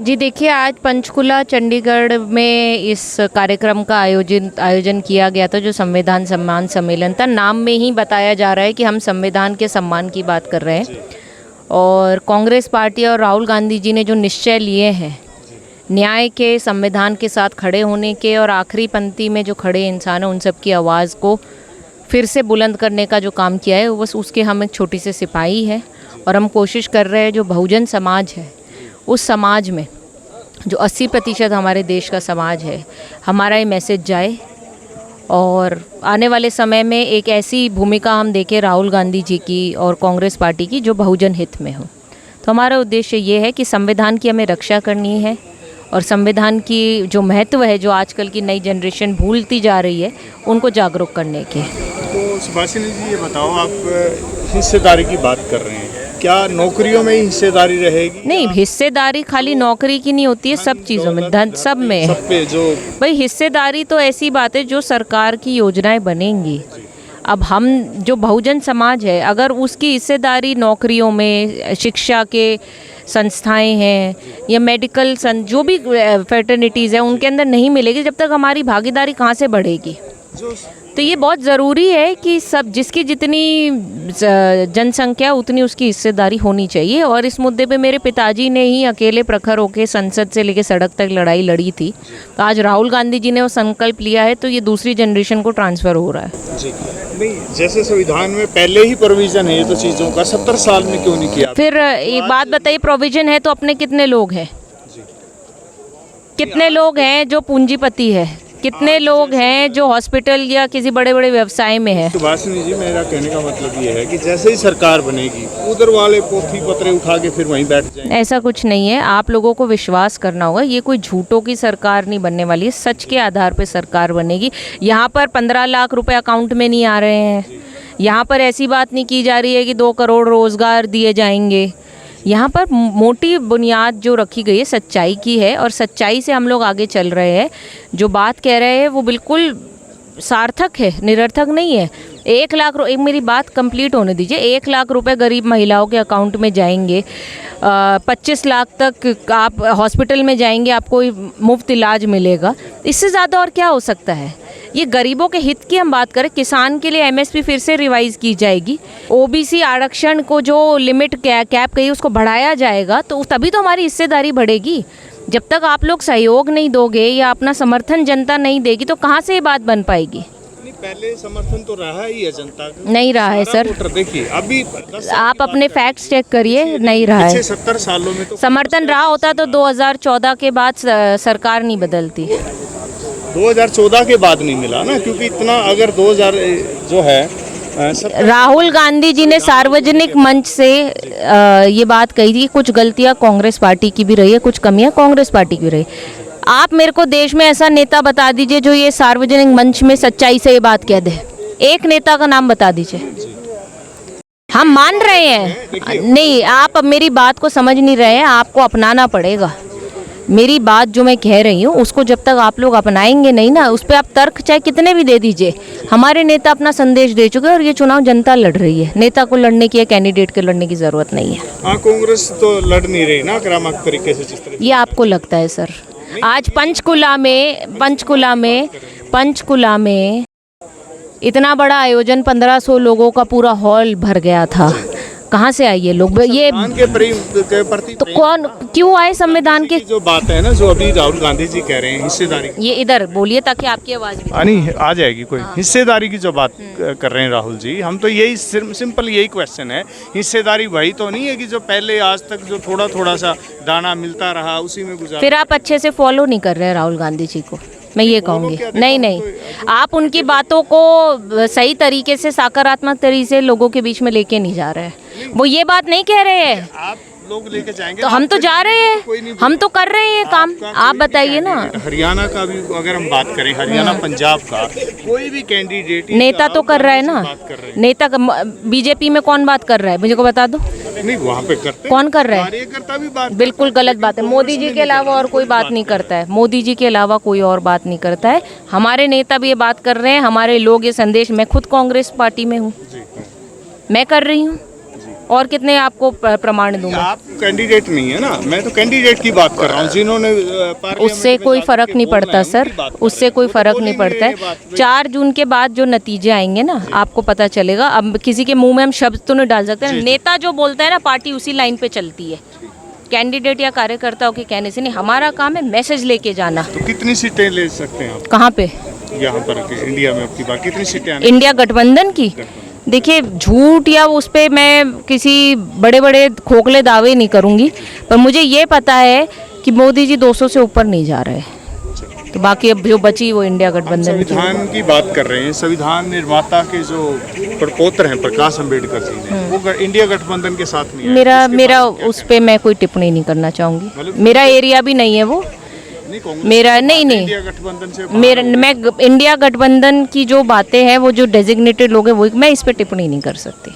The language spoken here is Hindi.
जी देखिए, आज पंचकुला चंडीगढ़ में इस कार्यक्रम का आयोजन किया गया था, जो संविधान सम्मान सम्मेलन था। नाम में ही बताया जा रहा है कि हम संविधान के सम्मान की बात कर रहे हैं। और कांग्रेस पार्टी और राहुल गांधी जी ने जो निश्चय लिए हैं न्याय के, संविधान के साथ खड़े होने के, और आखिरी पंक्ति में जो खड़े इंसान हैं उन सब की आवाज़ को फिर से बुलंद करने का जो काम किया है, बस उसके हम एक छोटी सी सिपाही है। और हम कोशिश कर रहे हैं जो बहुजन समाज है, उस समाज में जो 80% हमारे देश का समाज है, हमारा ये मैसेज जाए और आने वाले समय में एक ऐसी भूमिका हम देखें राहुल गांधी जी की और कांग्रेस पार्टी की जो बहुजन हित में हो। तो हमारा उद्देश्य ये है कि संविधान की हमें रक्षा करनी है और संविधान की जो महत्व है, जो आजकल की नई जनरेशन भूलती जा रही है, उनको जागरूक करने के। तो सुभाषिनी जी, ये बताओ, आप हिस्सेदारी की बात कर रहे हैं, क्या नौकरियों में ही हिस्सेदारी रहेगी? नहीं, हिस्सेदारी खाली नौकरी की नहीं होती है, सब चीज़ों में, धन सब में। सब पे जो भाई हिस्सेदारी तो ऐसी बात है जो सरकार की योजनाएं बनेंगी। अब हम जो बहुजन समाज है, अगर उसकी हिस्सेदारी नौकरियों में, शिक्षा के संस्थाएं हैं या मेडिकल जो भी फैटर्निटीज़ है उनके अंदर नहीं मिलेगी, जब तक हमारी भागीदारी कहाँ से बढ़ेगी? तो ये बहुत ज़रूरी है कि सब, जिसकी जितनी जनसंख्या उतनी उसकी हिस्सेदारी होनी चाहिए। और इस मुद्दे पे मेरे पिताजी ने ही अकेले प्रखर होकर संसद से लेकर सड़क तक लड़ाई लड़ी थी। तो आज राहुल गांधी जी ने वो संकल्प लिया है, तो ये दूसरी जनरेशन को ट्रांसफ़र हो रहा है। जी नहीं, जैसे संविधान में पहले ही प्रोविज़न है ये तो चीज़ों का, 70 साल में क्यों नहीं किया? फिर एक बात बताइए, प्रोविज़न है तो अपने कितने लोग हैं? कितने लोग हैं जो पूंजीपति है? कितने लोग हैं जो हॉस्पिटल या किसी बड़े बड़े व्यवसाय में है? सुभाषिनी जी, मेरा कहने का मतलब ये है कि जैसे ही सरकार बनेगी, उधर वाले पोथी पत्रे उठा के फिर वहीं बैठ जाएंगे। ऐसा कुछ नहीं है, आप लोगों को विश्वास करना होगा। ये कोई झूठों की सरकार नहीं बनने वाली है, सच के आधार पे सरकार बनेगी। यहाँ पर 15 लाख रुपए अकाउंट में नहीं आ रहे हैं। यहाँ पर ऐसी बात नहीं की जा रही है कि 2 करोड़ रोज़गार दिए जाएंगे। यहाँ पर मोटी बुनियाद जो रखी गई है सच्चाई की है, और सच्चाई से हम लोग आगे चल रहे हैं। जो बात कह रहे हैं वो बिल्कुल सार्थक है, निरर्थक नहीं है। 1 लाख रुपये, मेरी बात कंप्लीट होने दीजिए। 1 लाख रुपए गरीब महिलाओं के अकाउंट में जाएंगे। 25 लाख तक आप हॉस्पिटल में जाएंगे, आपको मुफ्त इलाज मिलेगा। इससे ज़्यादा और क्या हो सकता है? ये गरीबों के हित की हम बात करें। किसान के लिए एमएसपी फिर से रिवाइज़ की जाएगी। ओबीसी आरक्षण को जो लिमिट कैप कही उसको बढ़ाया जाएगा, तो तभी तो हमारी हिस्सेदारी बढ़ेगी। जब तक आप लोग सहयोग नहीं दोगे या अपना समर्थन जनता नहीं देगी, तो कहाँ से ये बात बन पाएगी? पहले समर्थन तो रहा ही है जनता का। नहीं रहा है सर। देखिए, अभी आप अपने फैक्ट्स चेक करिए, नहीं रहा है। 70 सालों में तो समर्थन रहा होता तो 2014 के बाद सरकार नहीं बदलती। 2014 के बाद नहीं मिला ना, क्योंकि इतना अगर 2000 जो है राहुल गांधी जी ने सार्वजनिक मंच से ये बात कही थी, कुछ गलतियां कांग्रेस पार्टी की भी रही है, कुछ कमियां कांग्रेस पार्टी की भी रही। आप मेरे को देश में ऐसा नेता बता दीजिए जो ये सार्वजनिक मंच में सच्चाई से ये बात कह दे। एक नेता का नाम बता दीजिए। हम मान रहे हैं, नहीं, आप अब मेरी बात को समझ नहीं रहे हैं, आपको अपनाना पड़ेगा। मेरी बात जो मैं कह रही हूँ उसको जब तक आप लोग अपनाएंगे नहीं ना, उस पर आप तर्क चाहे कितने भी दे दीजिए। हमारे नेता अपना संदेश दे चुके हैं और ये चुनाव जनता लड़ रही है। नेता को लड़ने की या कैंडिडेट के लड़ने की ज़रूरत नहीं है। हाँ, कांग्रेस तो लड़ नहीं रही ना आक्रामक तरीके से, जिस तरह ये आपको लगता है सर। आज पंचकुला में इतना बड़ा आयोजन, 1500 लोगों का पूरा हॉल भर गया था। कहाँ से आए ये लोग? ये के प्रति तो कौन, क्यों आए? संविधान के जो बात है ना, जो अभी राहुल गांधी जी कह रहे हैं हिस्सेदारी, ये इधर बोलिए ताकि आपकी आवाज़ भी नहीं आ जाएगी कोई। हिस्सेदारी की जो बात कर रहे हैं राहुल जी, हम तो यही सिंपल यही क्वेश्चन है, हिस्सेदारी वही तो नहीं है कि जो पहले आज तक जो थोड़ा थोड़ा सा दाना मिलता रहा उसी में गुजारा? फिर आप अच्छे से फॉलो नहीं कर रहे हैं राहुल गांधी जी को, मैं ये कहूँगी। नहीं, आप उनकी बातों को सही तरीके से, सकारात्मक तरीके से लोगों के बीच में लेके नहीं जा रहे हैं। वो ये बात नहीं कह रहे हैं। आप लोग लेके जाएंगे तो हम तो जा रहे हैं, हम तो कर रहे हैं काम। आप बताइए ना। हरियाणा का भी अगर हम बात करें, हरियाणा पंजाब का कोई भी कैंडिडेट, नेता तो कर रहा है ना। नेता बीजेपी में कौन बात कर रहा है, मुझे को बता दो। नहीं, वहाँ पे करते कौन कर रहा है? कार्यकर्ता भी बात, बिल्कुल गलत बात है। मोदी जी के अलावा और कोई बात नहीं करता है। मोदी जी के अलावा कोई और बात नहीं करता है। हमारे नेता भी ये बात कर रहे हैं, हमारे लोग ये संदेश, मैं खुद कांग्रेस पार्टी में हूँ, मैं कर रही हूँ। और कितने आपको प्रमाण दूंगा? आप कैंडिडेट नहीं है ना, मैं तो कैंडिडेट की बात कर रहा हूँ जिन्होंने पार्लियामेंट उससे में कोई जाके फर्क नहीं बोलना पड़ता है, सर, उनकी बात कर उससे रहे हैं। कोई वो तो फर्क नहीं बोलेंगे पड़ता ये है। बात पे। 4 जून के बाद जो नतीजे आएंगे ना आपको पता चलेगा। अब किसी के मुंह में हम शब्द तो नहीं डाल सकते, नेता जो बोलता है ना पार्टी उसी लाइन पे चलती है, कैंडिडेट या कार्यकर्ताओं के कहने से नहीं। हमारा काम है मैसेज लेके जाना। तो कितनी सीटें ले सकते हैं आप कहाँ पे? यहाँ पर इंडिया में आपकी बात कितनी सीटें आने? इंडिया गठबंधन की देखिए, झूठ या उस पे मैं किसी बड़े बड़े खोखले दावे नहीं करूंगी, पर मुझे ये पता है कि मोदी जी 200 से ऊपर नहीं जा रहे हैं। तो बाकी अब जो बची वो इंडिया हम गठबंधन की। संविधान की बात कर रहे हैं। संविधान निर्माता के जो प्रपोत्र हैं प्रकाश अंबेडकर जी ने, वो इंडिया गठबंधन के साथ नहीं आए। मेरा उस पे मैं कोई टिप्पणी नहीं करना चाहूँगी। मतलब मेरा एरिया भी नहीं है वो, नहीं कांग्रेस मेरा नहीं इंडिया गठबंधन से मेरा मैं इंडिया गठबंधन की जो बातें हैं वो जो डेजिग्नेटेड लोग हैं वो मैं इस पे टिप्पणी नहीं कर सकती।